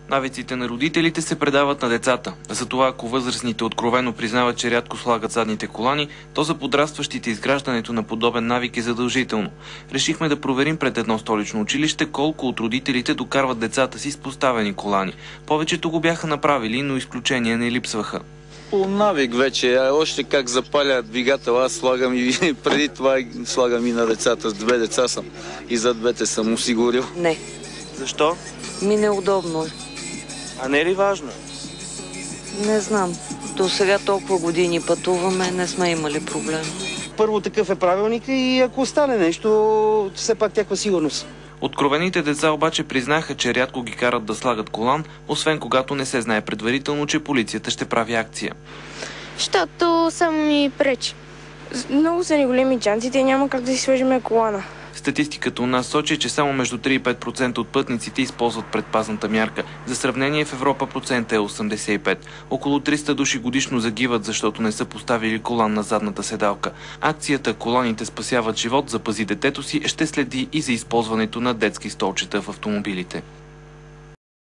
Навиците на родителите се предават на децата. Затова, ако възрастните откровено признават, че рядко слагат задните колани, то за подрастващите изграждането на подобен навик е задължително. Решихме да проверим пред едно столично училище колко от родителите докарват децата си с поставени колани. Повечето го бяха направили, но изключения не липсваха. По навик вече, още как запаля двигател, аз слагам и преди това слагам и на децата. С 2 деца съм и за 2 съм осигурил. Не. Защо? Неудобно е. А не е ли важно? Не знам. До сега толкова години пътуваме, не сме имали проблем. Първо такъв е правилник и ако стане нещо, все пак някаква сигурност. Откровените деца обаче признаха, че рядко ги карат да слагат колан, освен когато не се знае предварително, че полицията ще прави акция. Защото само ми пречи. Много са ни големи джанците и няма как да си свържем колана. Статистиката у нас сочи, че само между 3 и 5% от пътниците използват предпазната мярка. За сравнение в Европа процентът е 85%. Около 300 души годишно загиват, защото не са поставили колан на задната седалка. Акцията "Коланите спасяват живот, запази детето си" ще следи и за използването на детски столчета в автомобилите.